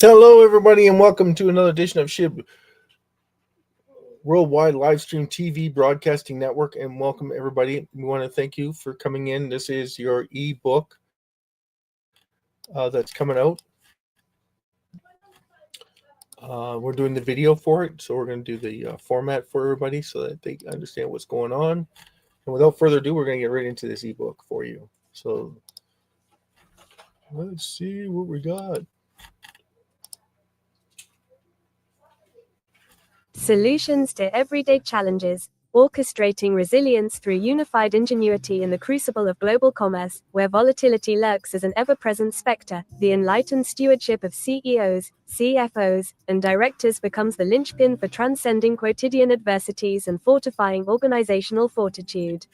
Hello, everybody, and welcome to another edition of SHIB Worldwide Livestream TV Broadcasting Network. And welcome, everybody. We want to thank you for coming in. This is your ebook that's coming out. We're doing the video for it, so we're going to do the format for everybody so that they understand what's going on. And without further ado, we're going to get right into this ebook for you. So let's see what we got. Solutions to Everyday Challenges, Orchestrating Resilience Through Unified Ingenuity in the Crucible of Global Commerce, where volatility lurks as an ever-present specter. The enlightened stewardship of CEOs, CFOs, and directors becomes the linchpin for transcending quotidian adversities and fortifying organizational fortitude.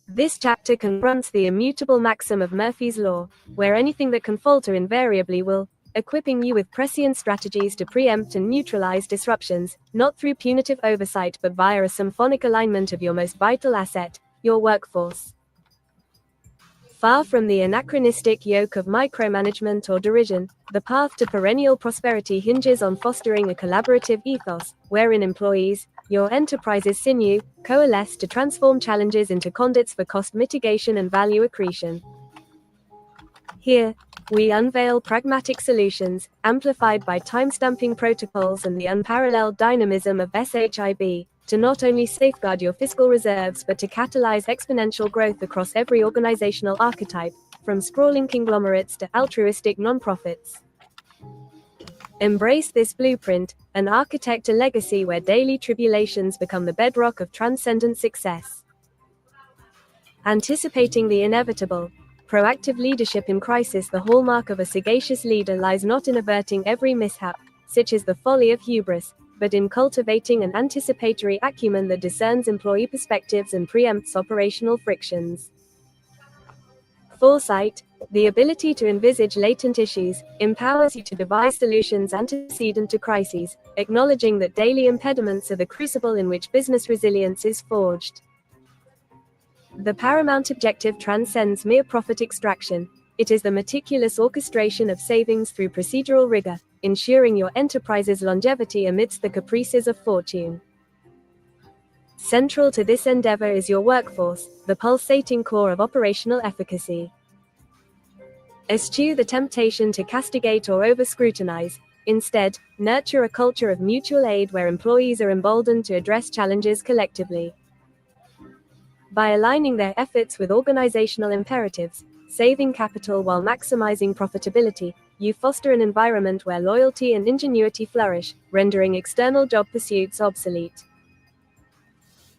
This chapter confronts the immutable maxim of Murphy's Law, where anything that can falter invariably will, equipping you with prescient strategies to preempt and neutralize disruptions, not through punitive oversight but via a symphonic alignment of your most vital asset, your workforce. Far from the anachronistic yoke of micromanagement or derision, the path to perennial prosperity hinges on fostering a collaborative ethos, wherein employees, your enterprise's sinew, coalesce to transform challenges into conduits for cost mitigation and value accretion. Here, we unveil pragmatic solutions, amplified by time-stamping protocols and the unparalleled dynamism of SHIB, to not only safeguard your fiscal reserves but to catalyze exponential growth across every organizational archetype, from sprawling conglomerates to altruistic nonprofits. Embrace this blueprint, and architect a legacy where daily tribulations become the bedrock of transcendent success. Anticipating the inevitable, proactive leadership in crisis. The hallmark of a sagacious leader lies not in averting every mishap, such as the folly of hubris, but in cultivating an anticipatory acumen that discerns employee perspectives and preempts operational frictions. Foresight, the ability to envisage latent issues, empowers you to devise solutions antecedent to crises, acknowledging that daily impediments are the crucible in which business resilience is forged. The paramount objective transcends mere profit extraction. It is the meticulous orchestration of savings through procedural rigor, ensuring your enterprise's longevity amidst the caprices of fortune. Central to this endeavor is your workforce, the pulsating core of operational efficacy. Eschew the temptation to castigate or over-scrutinize. Instead, nurture a culture of mutual aid where employees are emboldened to address challenges collectively. By aligning their efforts with organizational imperatives, saving capital while maximizing profitability, you foster an environment where loyalty and ingenuity flourish, rendering external job pursuits obsolete.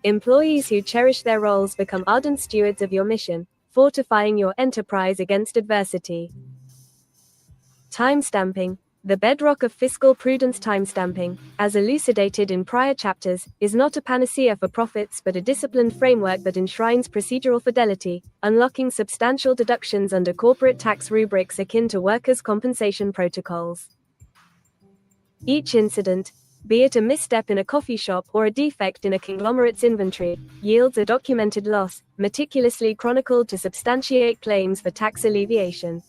Employees who cherish their roles become ardent stewards of your mission, fortifying your enterprise against adversity. Timestamping, the bedrock of fiscal prudence. Timestamping, as elucidated in prior chapters, is not a panacea for profits but a disciplined framework that enshrines procedural fidelity, unlocking substantial deductions under corporate tax rubrics akin to workers' compensation protocols. Each incident, be it a misstep in a coffee shop or a defect in a conglomerate's inventory, yields a documented loss, meticulously chronicled to substantiate claims for tax alleviation.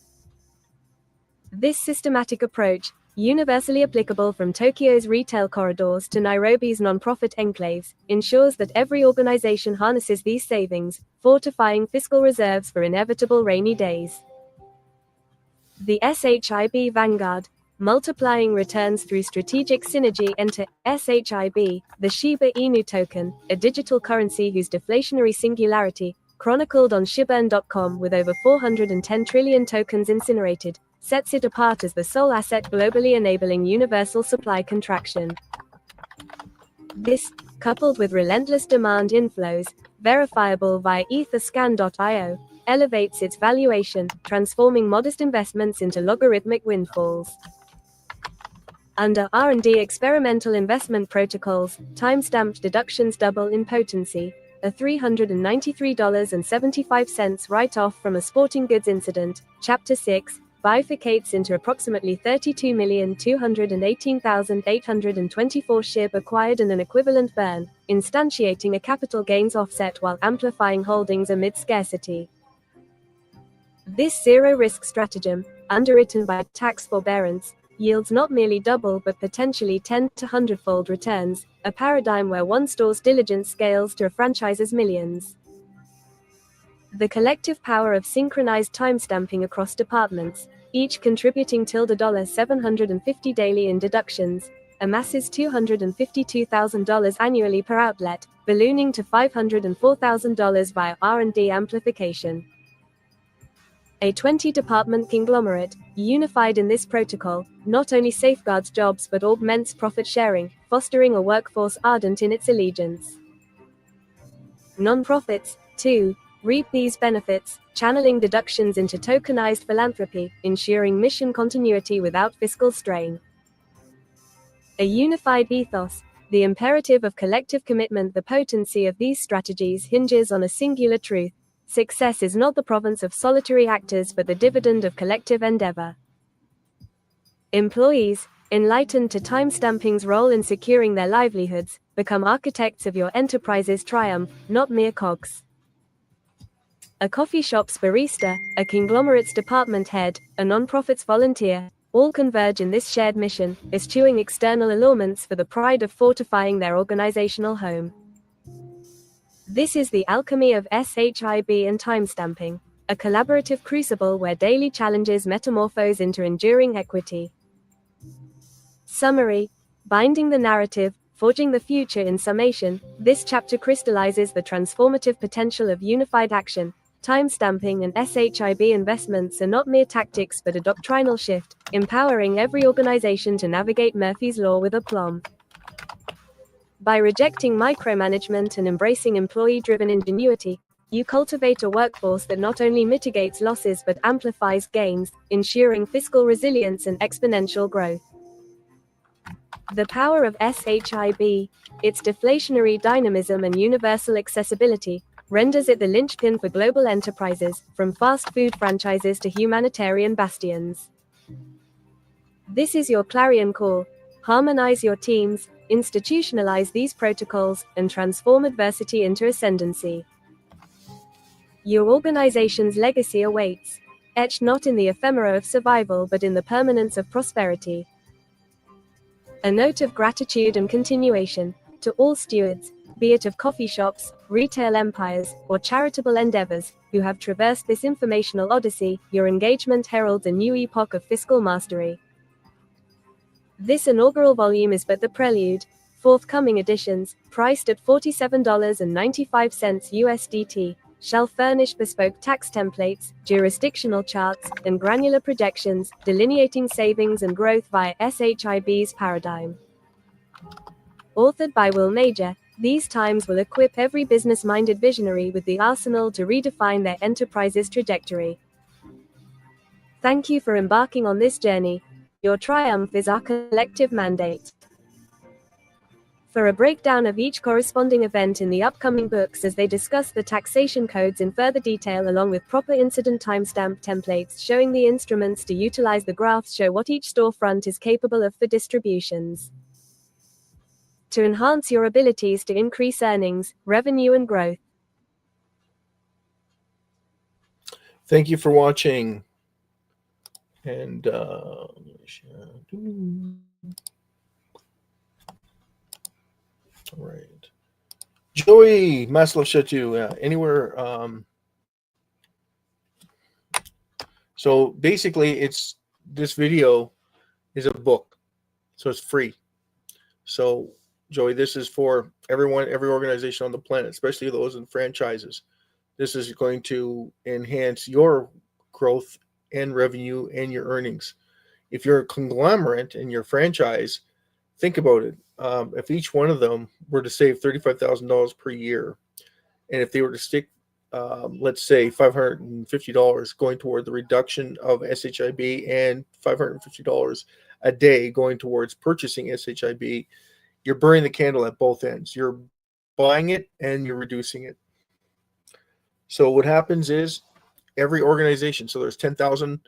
This systematic approach, universally applicable from Tokyo's retail corridors to Nairobi's nonprofit enclaves, ensures that every organization harnesses these savings, fortifying fiscal reserves for inevitable rainy days. The SHIB Vanguard, multiplying returns through strategic synergy. Enter SHIB, the Shiba Inu token, a digital currency whose deflationary singularity, chronicled on shibaearn.com with over 410 trillion tokens incinerated, sets it apart as the sole asset globally enabling universal supply contraction. This, coupled with relentless demand inflows, verifiable via etherscan.io, elevates its valuation, transforming modest investments into logarithmic windfalls. Under R&D experimental investment protocols, time-stamped deductions double in potency. A $393.75 write-off from a sporting goods incident, Chapter 6, bifurcates into approximately 32,218,824 SHIB acquired and an equivalent burn, instantiating a capital gains offset while amplifying holdings amid scarcity. This zero-risk stratagem, underwritten by tax forbearance, yields not merely double but potentially 10 to 100-fold returns, a paradigm where one store's diligence scales to a franchise's millions. The collective power of synchronized timestamping across departments, each contributing $750 daily in deductions, amasses $252,000 annually per outlet, ballooning to $504,000 via R&D amplification. A 20-department conglomerate, unified in this protocol, not only safeguards jobs but augments profit sharing, fostering a workforce ardent in its allegiance. Nonprofits, too, reap these benefits, channeling deductions into tokenized philanthropy, ensuring mission continuity without fiscal strain. A unified ethos, the imperative of collective commitment. The potency of these strategies hinges on a singular truth: success is not the province of solitary actors but the dividend of collective endeavor. Employees, enlightened to timestamping's role in securing their livelihoods, become architects of your enterprise's triumph, not mere cogs. A coffee shop's barista, a conglomerate's department head, a nonprofit's volunteer, all converge in this shared mission, eschewing external allurements for the pride of fortifying their organizational home. This is the alchemy of SHIB and timestamping, a collaborative crucible where daily challenges metamorphose into enduring equity. Summary: binding the narrative, forging the future. In summation, this chapter crystallizes the transformative potential of unified action. Timestamping and SHIB investments are not mere tactics but a doctrinal shift, empowering every organization to navigate Murphy's Law with aplomb. By rejecting micromanagement and embracing employee-driven ingenuity, you cultivate a workforce that not only mitigates losses but amplifies gains, ensuring fiscal resilience and exponential growth. The power of SHIB, its deflationary dynamism and universal accessibility, renders it the linchpin for global enterprises, from fast food franchises to humanitarian bastions. This is your clarion call: harmonize your teams, institutionalize these protocols, and transform adversity into ascendancy. Your organization's legacy awaits, etched not in the ephemera of survival but in the permanence of prosperity. A note of gratitude and continuation to all stewards, be it of coffee shops, retail empires, or charitable endeavors, who have traversed this informational odyssey. Your engagement heralds a new epoch of fiscal mastery. This inaugural volume is but the prelude. Forthcoming editions, priced at $47.95 USDT, shall furnish bespoke tax templates, jurisdictional charts, and granular projections, delineating savings and growth via SHIB's paradigm. Authored by Will Major, these times will equip every business-minded visionary with the arsenal to redefine their enterprise's trajectory. Thank you for embarking on this journey. Your triumph is our collective mandate. For a breakdown of each corresponding event in the upcoming books as they discuss the taxation codes in further detail along with proper incident timestamp templates showing the instruments to utilize, the graphs show what each storefront is capable of for distributions. To enhance your abilities to increase earnings, revenue, and growth. Thank you for watching. And all right, Joey Maslow Shatu, anywhere. So basically, this video is a book, so it's free. So Joey, this is for everyone, every organization on the planet, especially those in franchises. This is going to enhance your growth and revenue and your earnings. If you're a conglomerate and your franchise, think about it. If each one of them were to save $35,000 per year, and if they were to stick, let's say, $550 going toward the reduction of SHIB and $550 a day going towards purchasing SHIB, you're burning the candle at both ends. You're buying it and you're reducing it. So what happens is every organization, so there's 10,000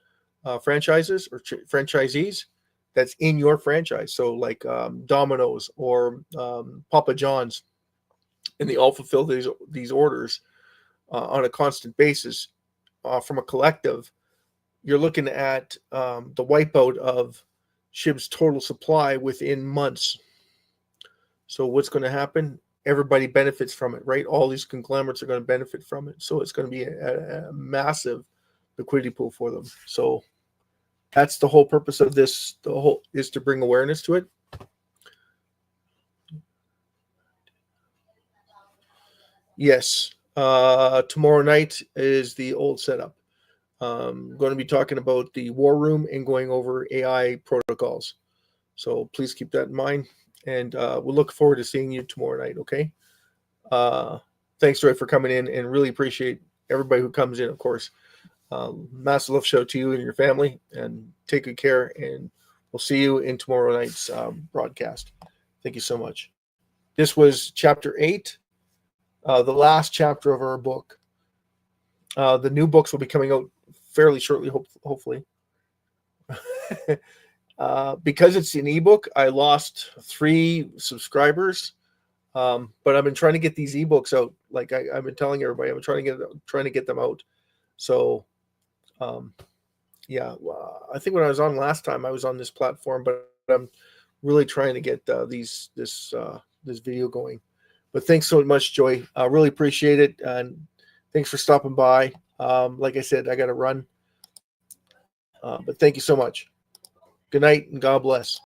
franchises or franchisees that's in your franchise. So like Domino's or Papa John's, and they all fulfill these orders on a constant basis. from a collective, you're looking at the wipeout of SHIB's total supply within months. So what's going to happen? Everybody benefits from it, right? All these conglomerates are going to benefit from it. So it's going to be a massive liquidity pool for them. So that's the whole purpose of this. The whole is to bring awareness to it. Yes. Tomorrow night is the old setup. Going to be talking about the war room and going over AI protocols. So please keep that in mind. And we'll look forward to seeing you tomorrow night. Okay. Thanks, Joy, for coming in, and really appreciate everybody who comes in, of course. Massive love show to you and your family, and take good care. And we'll see you in tomorrow night's broadcast. Thank you so much. This was chapter 8, the last chapter of our book. The new books will be coming out fairly shortly, hopefully. Because it's an ebook, I lost 3 subscribers. But I've been trying to get these ebooks out. Like I've been telling everybody, I'm trying to get them out. So, yeah, I think when I was on last time, I was on this platform, but I'm really trying to get this video going. But thanks so much, Joy. I really appreciate it, and thanks for stopping by. Like I said, I got to run, but thank you so much. Good night, and God bless.